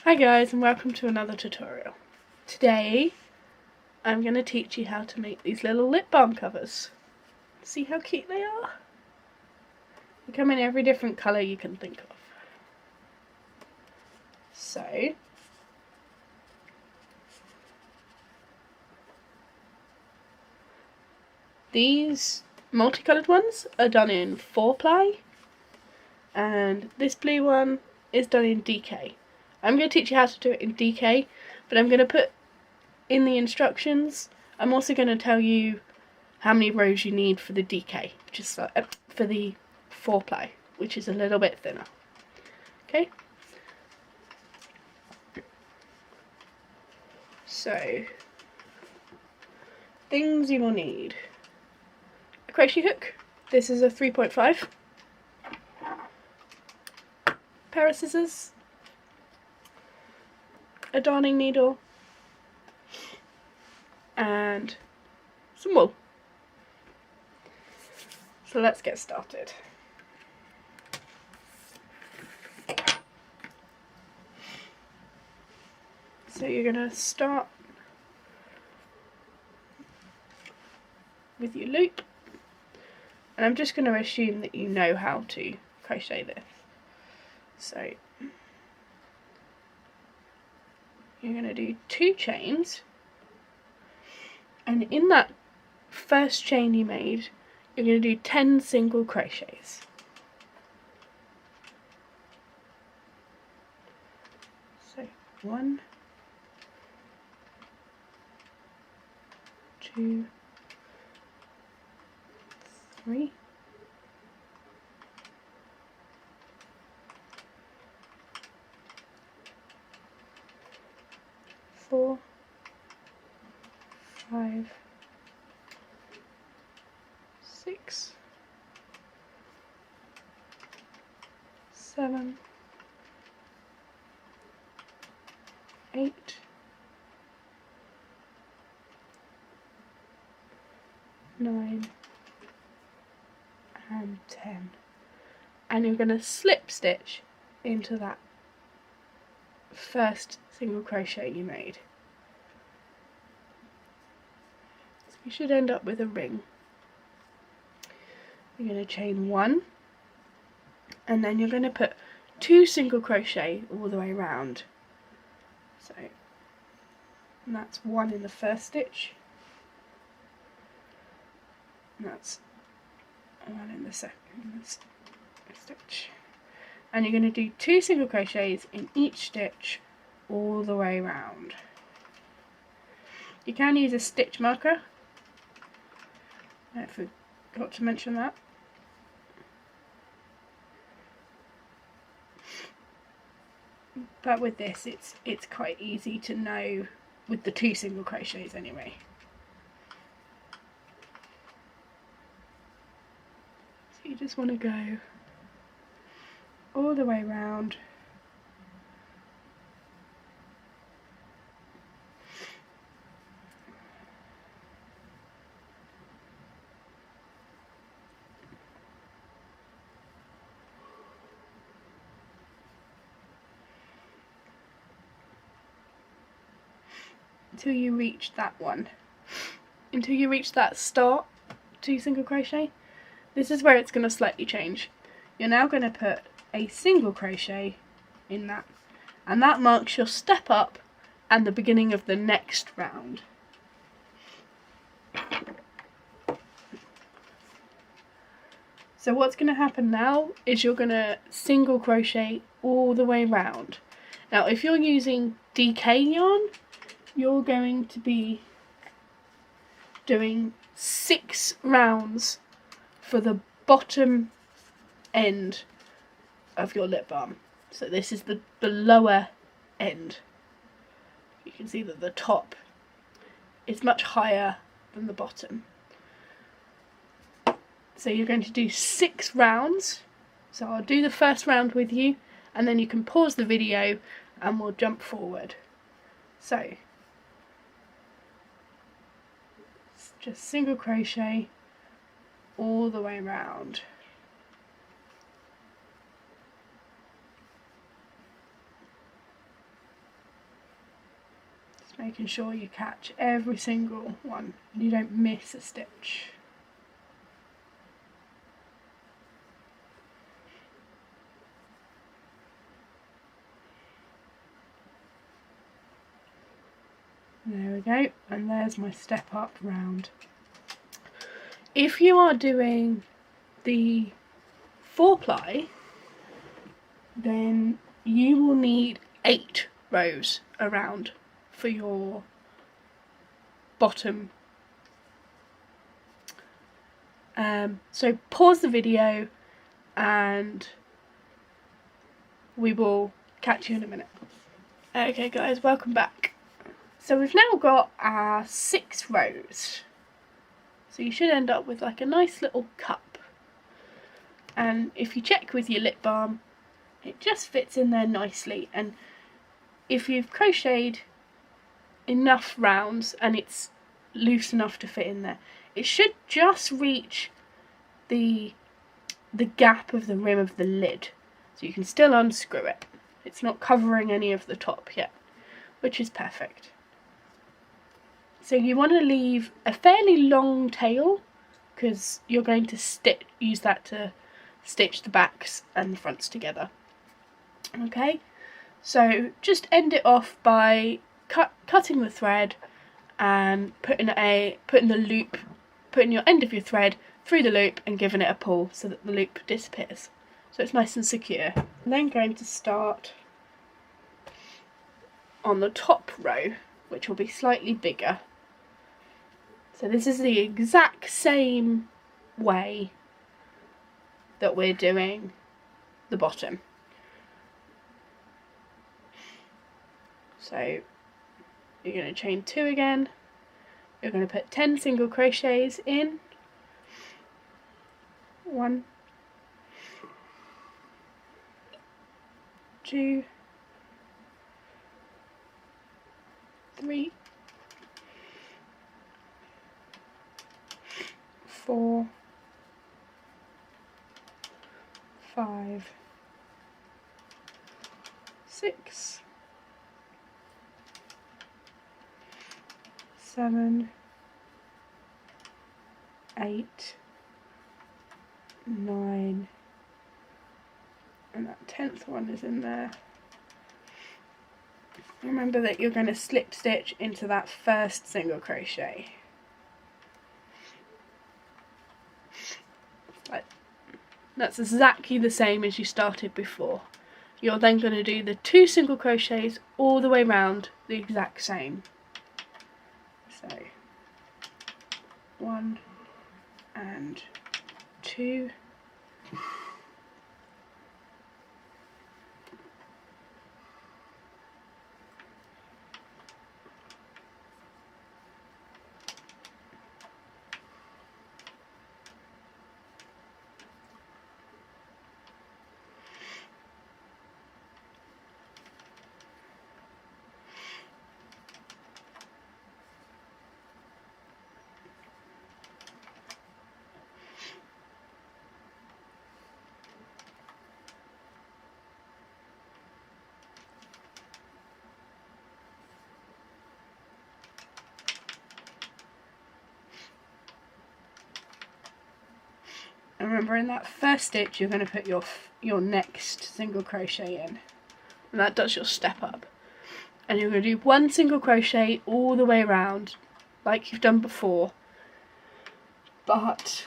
Hi guys, and welcome to another tutorial. Today I'm going to teach you how to make these little lip balm covers. See how cute they are? They come in every different colour you can think of. So these multicoloured ones are done in 4-ply, and this blue one is done in DK. I'm going to teach you how to do it in DK, but I'm going to put in the instructions, I'm also going to tell you how many rows you need for the DK, which is for the 4-ply, which is a little bit thinner. Okay? So, things you will need: a crochet hook. This is a 3.5. Pair of scissors, a darning needle, and some wool. So let's get started. So you're going to start with your loop, and I'm just going to assume that you know how to crochet this. So you're going to do 2 chains, and in that first chain you made, you're going to do 10 single crochets. So 1, 2, 3, 4, 5, 6, 7, 8, 9, and 10. And you're going to slip stitch into that first single crochet you made. So you should end up with a ring. You're going to chain 1, and then you're going to put 2 single crochet all the way around. So and that's 1 in the first stitch, and that's 1 in the second stitch, and you're going to do 2 single crochets in each stitch all the way around. You can use a stitch marker, I forgot to mention that. But with this, it's quite easy to know with the 2 single crochets anyway. So you just want to go all the way around. Until you reach that one. Until you reach that start 2 single crochet. This is where it's going to slightly change. You're now going to put a single crochet in that, and that marks your step up and the beginning of the next round. So what's going to happen now is you're going to single crochet all the way round. Now if you're using DK yarn, you're going to be doing 6 rounds for the bottom end of your lip balm. So this is the lower end. You can see that the top is much higher than the bottom. So you're going to do 6 rounds. So I'll do the first round with you, and then you can pause the video and we'll jump forward. So just single crochet all the way around. making sure you catch every single one and you don't miss a stitch. There we go, and there's my step up round. If you are doing the 4-ply, then you will need 8 rows around for your bottom. So pause the video and we will catch you in a minute. Okay guys, welcome back. So we've now got our 6 rows. So you should end up with like a nice little cup. And if you check with your lip balm, it just fits in there nicely. And if you've crocheted enough rounds and it's loose enough to fit in there, it should just reach the gap of the rim of the lid. So you can still unscrew it. It's not covering any of the top yet, which is perfect. So you want to leave a fairly long tail because you're going to use that to stitch the backs and the fronts together. Okay, so just end it off by cutting the thread and putting your end of your thread through the loop and giving it a pull so that the loop disappears. So it's nice and secure. I'm then going to start on the top row, which will be slightly bigger. So this is the exact same way that we're doing the bottom. So you're going to chain 2 again. You're going to put 10 single crochets in. 1, 2, 3, 4, 5, 6, 7, 8, 9, and that 10th one is in there. Remember that you're going to slip stitch into that first single crochet. That's exactly the same as you started before. You're then going to do the 2 single crochets all the way round the exact same. So 1 and 2. And remember, in that first stitch you're going to put your next single crochet in, and that does your step up. And you're going to do 1 single crochet all the way around like you've done before, but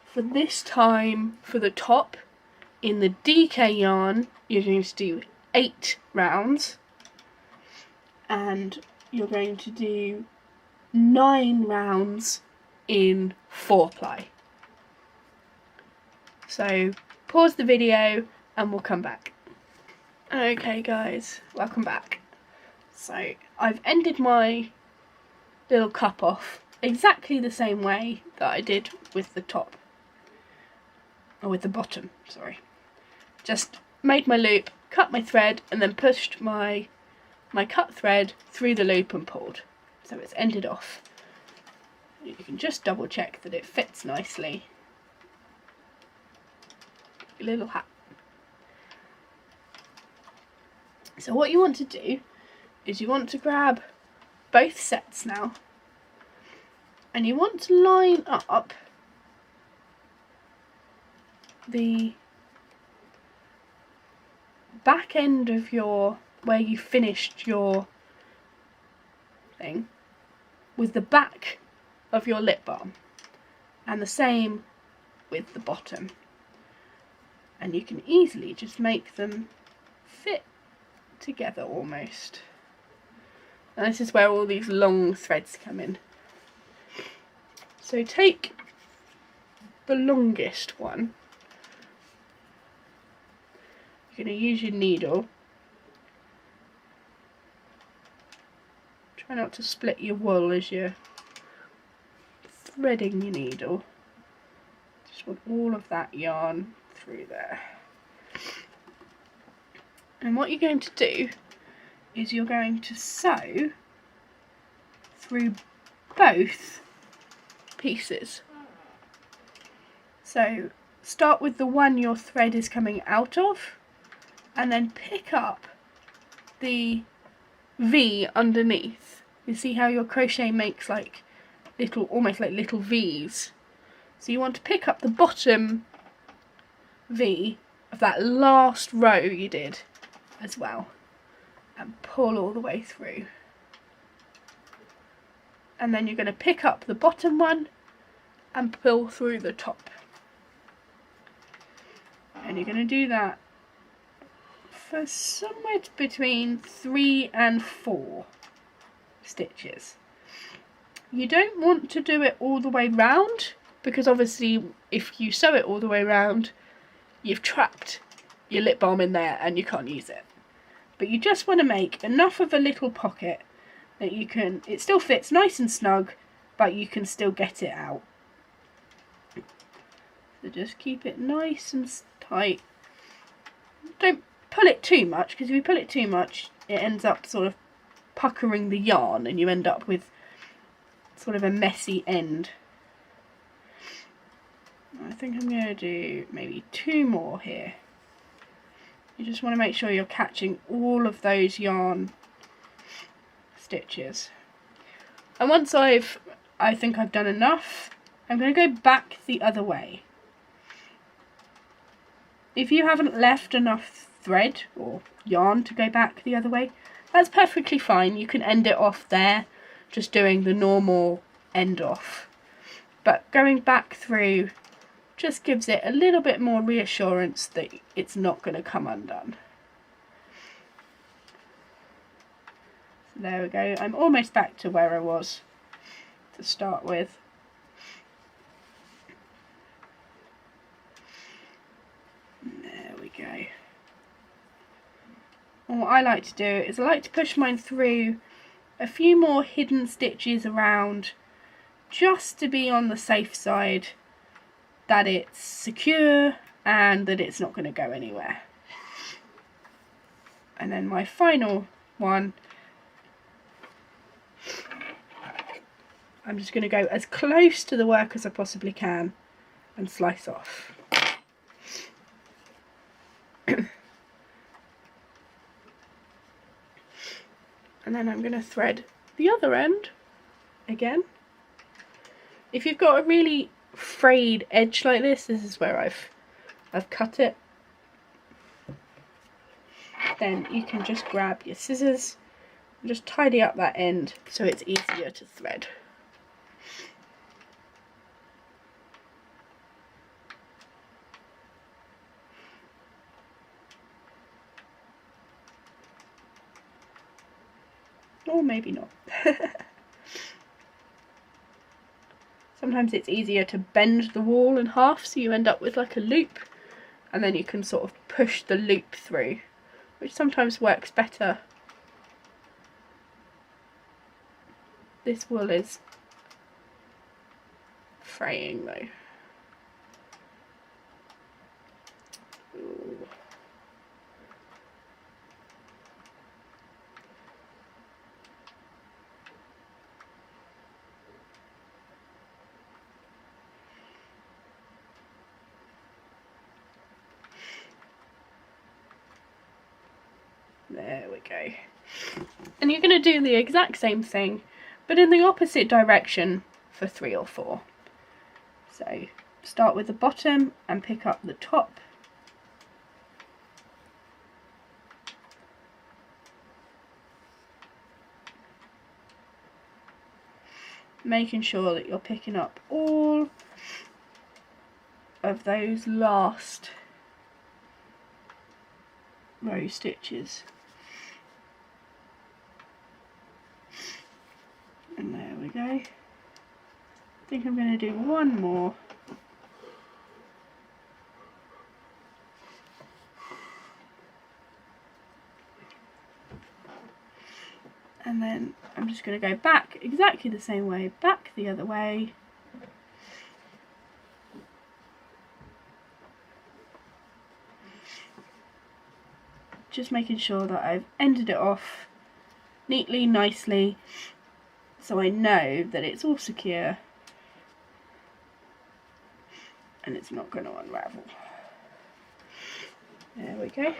for this time, for the top, in the DK yarn you're going to do 8 rounds, and you're going to do 9 rounds in 4-ply. So pause the video and we'll come back. Okay guys, welcome back. So I've ended my little cup off exactly the same way that I did with the top, or with the bottom, sorry. Just made my loop, cut my thread, and then pushed my cut thread through the loop and pulled. So it's ended off. You can just double check that it fits nicely. Your little hat. So what you want to do is you want to grab both sets now, and you want to line up the back end of your, where you finished your thing, with the back of your lip balm, and the same with the bottom, and you can easily just make them fit together almost. And this is where all these long threads come in. So take the longest one, you're going to use your needle, try not to split your wool as you're threading your needle. Just want all of that yarn through there. And what you're going to do is you're going to sew through both pieces. So start with the one your thread is coming out of, and then pick up the V underneath. You see how your crochet makes like little, almost like little V's. So you want to pick up the bottom V of that last row you did as well, and pull all the way through. And then you're going to pick up the bottom one and pull through the top. And you're going to do that for somewhere between 3 and 4 stitches. You don't want to do it all the way round, because obviously if you sew it all the way round, you've trapped your lip balm in there and you can't use it. But you just want to make enough of a little pocket that you can, it still fits nice and snug, but you can still get it out. So just keep it nice and tight. Don't pull it too much, because if you pull it too much, it ends up sort of puckering the yarn and you end up with sort of a messy end. I think I'm going to do maybe 2 more here. You just want to make sure you're catching all of those yarn stitches. And once I think I've done enough, I'm going to go back the other way. If you haven't left enough thread or yarn to go back the other way, that's perfectly fine. You can end it off there, just doing the normal end off. But going back through just gives it a little bit more reassurance that it's not going to come undone. So there we go. I'm almost back to where I was to start with. There we go. And what I like to do is I like to push mine through a few more hidden stitches around, just to be on the safe side that it's secure and that it's not going to go anywhere. And then my final one, I'm just going to go as close to the work as I possibly can and slice off. And then I'm going to thread the other end again. If you've got a really frayed edge like this is where I've cut it. Then you can just grab your scissors and just tidy up that end so it's easier to thread. Or maybe not. Sometimes it's easier to bend the wall in half so you end up with like a loop, and then you can sort of push the loop through, which sometimes works better. This wool is fraying though. Ooh. There we go. And you're going to do the exact same thing, but in the opposite direction for 3 or 4. So start with the bottom and pick up the top. Making sure that you're picking up all of those last row stitches. And there we go. I think I'm going to do one more. And then I'm just going to go back exactly the same way, back the other way. Just making sure that I've ended it off neatly, nicely, so I know that it's all secure and it's not going to unravel. There we go.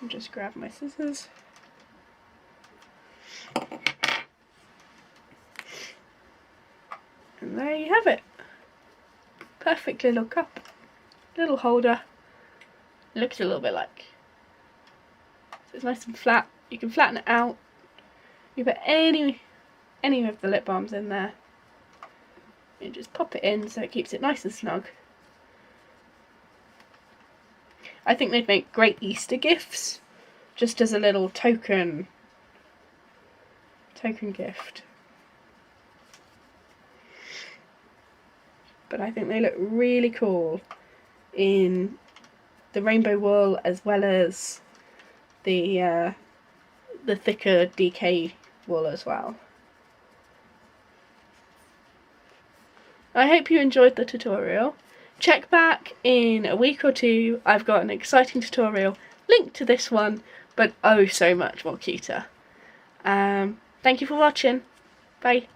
I'll just grab my scissors. And there you have it. Perfect little cup, little holder. Looks a little bit like. So it's nice and flat. You can flatten it out. You put any of the lip balms in there. You just pop it in so it keeps it nice and snug. I think they'd make great Easter gifts, just as a little token gift. But I think they look really cool in the rainbow wool as well as the thicker DK wool as well. I hope you enjoyed the tutorial. Check back in a week or two. I've got an exciting tutorial linked to this one, but oh so much more cuter. Thank you for watching. Bye.